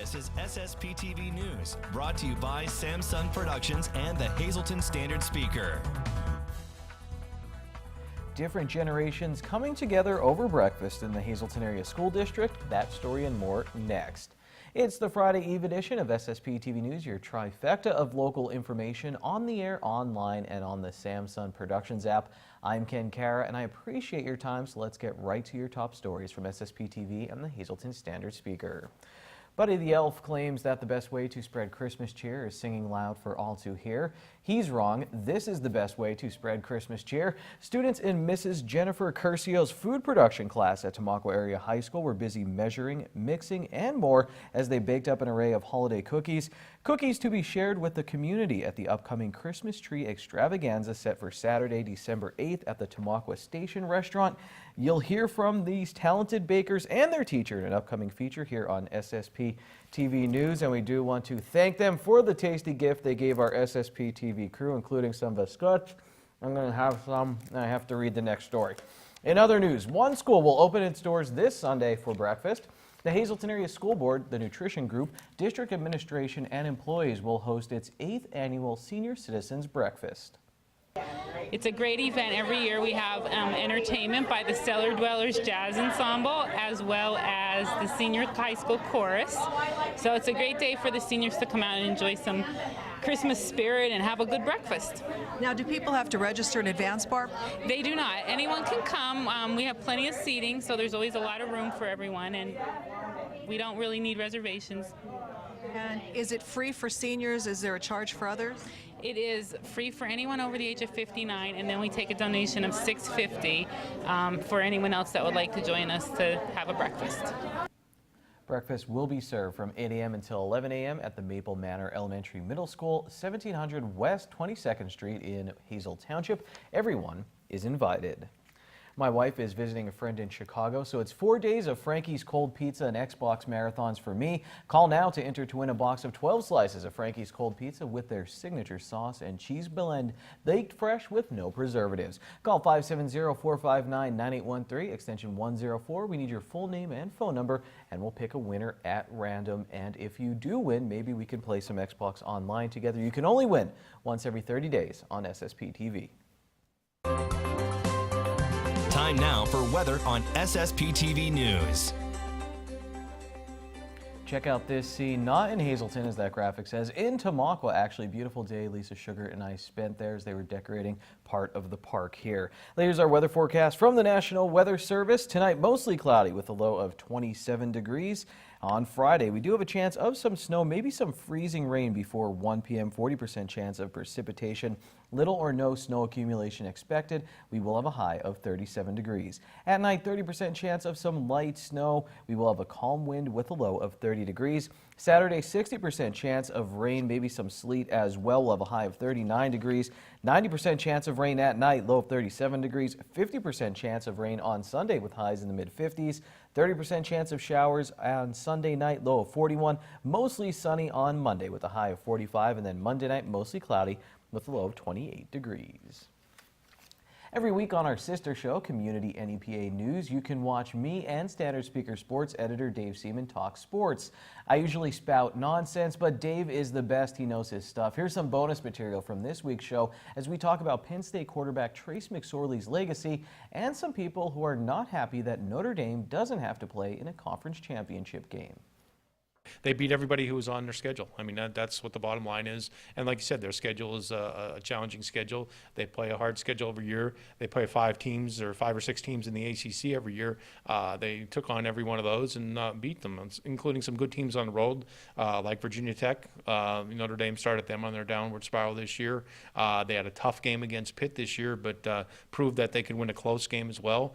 This is SSPTV News, brought to you by Samsung Productions and the Hazleton Standard Speaker. Different generations coming together over breakfast in the Hazleton Area School District. That story and more next. It's the Friday Eve edition of SSPTV News, your trifecta of local information on the air, online, and on the Samsung Productions app. I'm Ken Kara, and I appreciate your time, so let's get right to your top stories from SSPTV and the Hazleton Standard Speaker. Buddy the Elf claims that the best way to spread Christmas cheer is singing loud for all to hear. He's wrong. This is the best way to spread Christmas cheer. Students in Mrs. Jennifer Curcio's food production class at Tamaqua Area High School were busy measuring, mixing, and more as they baked up an array of holiday cookies. Cookies to be shared with the community at the upcoming Christmas tree extravaganza set for Saturday, December 8th at the Tamaqua Station Restaurant. You'll hear from these talented bakers and their teacher in an upcoming feature here on SSPTV News, and we do want to thank them for the tasty gift they gave our SSPTV crew, including some biscuits. I'm going to have some, and I have to read the next story. In other news, one school will open its doors this Sunday for breakfast. The Hazleton Area School Board, the Nutrition Group, District Administration, and employees will host its 8th annual Senior Citizens Breakfast. It's a great event. Every year we have entertainment by the Cellar Dwellers Jazz Ensemble as well as the Senior High School Chorus. So it's a great day for the seniors to come out and enjoy some Christmas spirit and have a good breakfast. Now, do people have to register in advance, Barb? They do not. Anyone can come. We have plenty of seating, so there's always a lot of room for everyone, and we don't really need reservations. And is it free for seniors? Is there a charge for others? It is free for anyone over the age of 59, and then we take a donation of $6.50 for anyone else that would like to join us to have a breakfast. Breakfast will be served from 8 a.m. until 11 a.m. at the Maple Manor Elementary Middle School, 1700 West 22nd Street in Hazel Township. Everyone is invited. My wife is visiting a friend in Chicago, so it's 4 days of Frankie's Cold Pizza and Xbox marathons for me. Call now to enter to win a box of 12 slices of Frankie's Cold Pizza with their signature sauce and cheese blend, baked fresh with no preservatives. Call 570-459-9813, extension 104. We need your full name and phone number, and we'll pick a winner at random. And if you do win, maybe we can play some Xbox online together. You can only win once every 30 days on SSPTV. Time now for weather on SSPTV News. Check out this scene, not in Hazleton as that graphic says, in Tamaqua. Actually, beautiful day Lisa Sugar and I spent there as they were decorating part of the park here. Here's our weather forecast from the National Weather Service. Tonight, mostly cloudy with a low of 27 degrees. On Friday, we do have a chance of some snow, maybe some freezing rain before 1 p.m., 40% chance of precipitation. Little or no snow accumulation expected. We will have a high of 37 degrees. At night, 30% chance of some light snow. We will have a calm wind with a low of 30 degrees. Saturday, 60% chance of rain, maybe some sleet as well. We'll have a high of 39 degrees. 90% chance of rain at night, low of 37 degrees. 50% chance of rain on Sunday with highs in the mid-50s. 30% chance of showers on Sunday night, low of 41. Mostly sunny on Monday with a high of 45. And then Monday night, mostly cloudy with a low of 28 degrees. Every week on our sister show, Community NEPA News, you can watch me and Standard Speaker Sports editor Dave Seaman talk sports. I usually spout nonsense, but Dave is the best. He knows his stuff. Here's some bonus material from this week's show as we talk about Penn State quarterback Trace McSorley's legacy and some people who are not happy that Notre Dame doesn't have to play in a conference championship game. They beat everybody who was on their schedule. I mean, that's what the bottom line is. And like you said, their schedule is a challenging schedule. They play a hard schedule every year. They play 5 or 6 teams in the ACC every year. They took on every one of those and beat them, including some good teams on the road, like Virginia Tech. Notre Dame started them on their downward spiral this year. They had a tough game against Pitt this year, but proved that they could win a close game as well.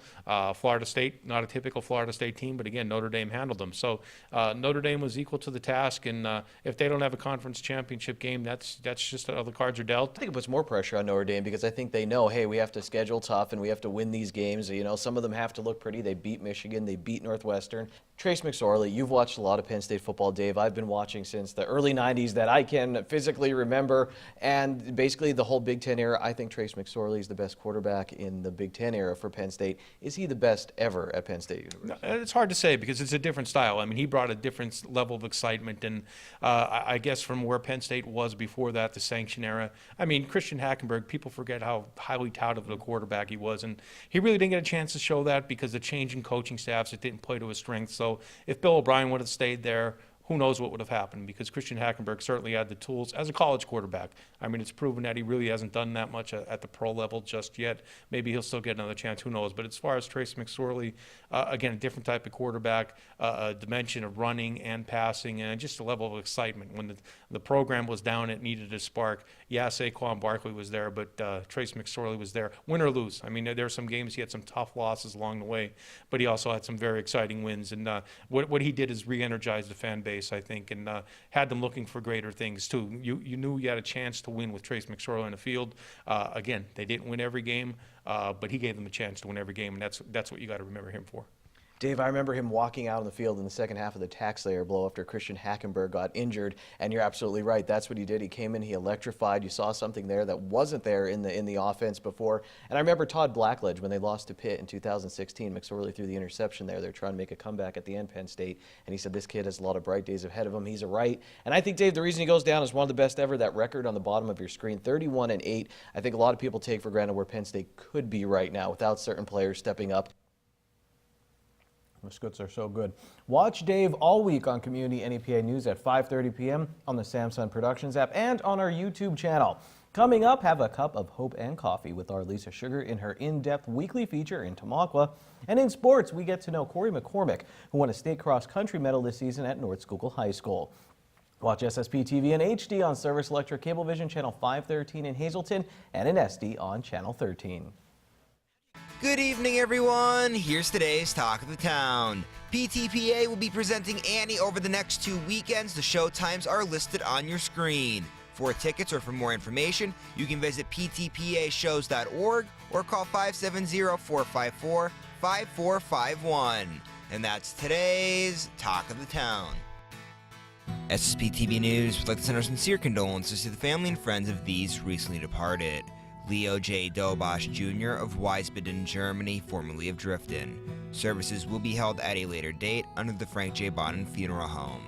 Florida State, not a typical Florida State team, but again, Notre Dame handled them. So Notre Dame was equal to the task, and if they don't have a conference championship game, that's just how the cards are dealt. I think it puts more pressure on Notre Dame because I think they know, hey, we have to schedule tough and we have to win these games. You know, some of them have to look pretty. They beat Michigan, they beat Northwestern. Trace McSorley, you've watched a lot of Penn State football, Dave. I've been watching since the early 90s that I can physically remember, and basically the whole Big Ten era. I think Trace McSorley is the best quarterback in the Big Ten era for Penn State. Is he the best ever at Penn State University? It's hard to say because it's a different style. I mean, he brought a different level level of excitement. And I guess from where Penn State was before that, the sanction era, I mean, Christian Hackenberg, people forget how highly touted of a quarterback he was. And he really didn't get a chance to show that because the change in coaching staffs, it didn't play to his strengths. So if Bill O'Brien would have stayed there, who knows what would have happened, because Christian Hackenberg certainly had the tools as a college quarterback. I mean, it's proven that he really hasn't done that much at the pro level just yet. Maybe he'll still get another chance, who knows. But as far as Trace McSorley, again, a different type of quarterback, a dimension of running and passing, and just a level of excitement. When the program was down, it needed a spark. Yeah, Saquon Barkley was there, but Trace McSorley was there, win or lose. I mean, there are some games he had some tough losses along the way, but he also had some very exciting wins. And what he did is re-energize the fan base, I think, and had them looking for greater things too. You knew you had a chance to win with Trace McSorley in the field. Again, they didn't win every game, but he gave them a chance to win every game, and that's what you got to remember him for. Dave, I remember him walking out on the field in the second half of the tax layer blow after Christian Hackenberg got injured, and you're absolutely right. That's what he did. He came in, he electrified. You saw something there that wasn't there in the offense before. And I remember Todd Blackledge, when they lost to Pitt in 2016, McSorley threw the interception there. They're trying to make a comeback at the end, Penn State, and he said this kid has a lot of bright days ahead of him. He's a right. And I think, Dave, the reason he goes down is one of the best ever. That record on the bottom of your screen, 31-8. I think a lot of people take for granted where Penn State could be right now without certain players stepping up. The Scoots are so good. Watch Dave all week on Community NEPA News at 5:30 p.m. on the Samsung Productions app and on our YouTube channel. Coming up, have a cup of hope and coffee with our Lisa Sugar in her in-depth weekly feature in Tamaqua. And in sports, we get to know Corey McCormick, who won a state cross-country medal this season at North Schuylkill High School. Watch SSPTV in HD on Service Electric Cablevision Channel 513 in Hazleton and in SD on Channel 13. Good evening, everyone. Here's today's Talk of the Town. PTPA will be presenting Annie over the next 2 weekends. The show times are listed on your screen. For tickets or for more information, you can visit ptpashows.org or call 570-454-5451. And that's today's Talk of the Town. SSPTV News would like to send our sincere condolences to the family and friends of these recently departed. Leo J. Dobosch Jr. of Wiesbaden, Germany, formerly of Driften. Services will be held at a later date under the Frank J. Bonnen Funeral Home.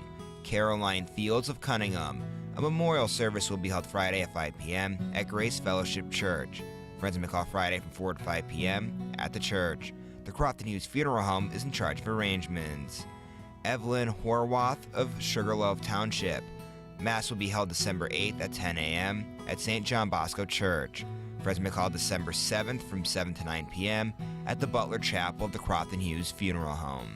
Caroline Fields of Cunningham. A memorial service will be held Friday at 5 p.m. at Grace Fellowship Church. Friends may call Friday from 4 to 5 p.m. at the church. The Crofton Hughes Funeral Home is in charge of arrangements. Evelyn Horwath of Sugarloaf Township. Mass will be held December 8th at 10 a.m. at St. John Bosco Church. Friends may call December 7th from 7 to 9 p.m. at the Butler Chapel of the Crofton Hughes Funeral Home.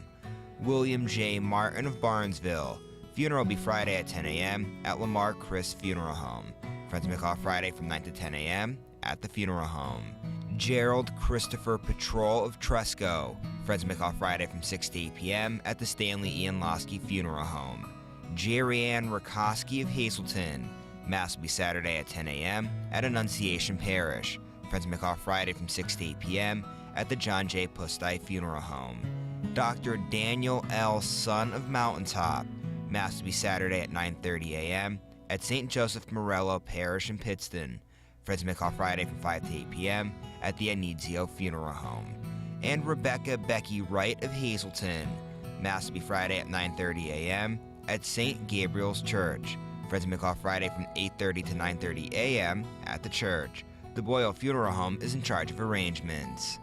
William J. Martin of Barnesville. Funeral will be Friday at 10 a.m. at Lamar Chris Funeral Home. Friends may call Friday from 9 to 10 a.m. at the funeral home. Gerald Christopher Patrol of Tresco. Friends may call Friday from 6 to 8 p.m. at the Stanley Ian Losky Funeral Home. Jerry Ann Rakoski of Hazleton. Mass will be Saturday at 10 a.m. at Annunciation Parish. Friends may call Friday from 6 to 8 p.m. at the John J. Pustai Funeral Home. Dr. Daniel L. Son of Mountaintop. Mass will be Saturday at 9:30 a.m. at St. Joseph Morello Parish in Pittston. Friends may call Friday from 5 to 8 p.m. at the Anizio Funeral Home. And Rebecca Becky Wright of Hazleton. Mass will be Friday at 9:30 a.m. at St. Gabriel's Church. Friends may call Friday from 8:30 to 9:30 a.m. at the church. The Boyle Funeral Home is in charge of arrangements.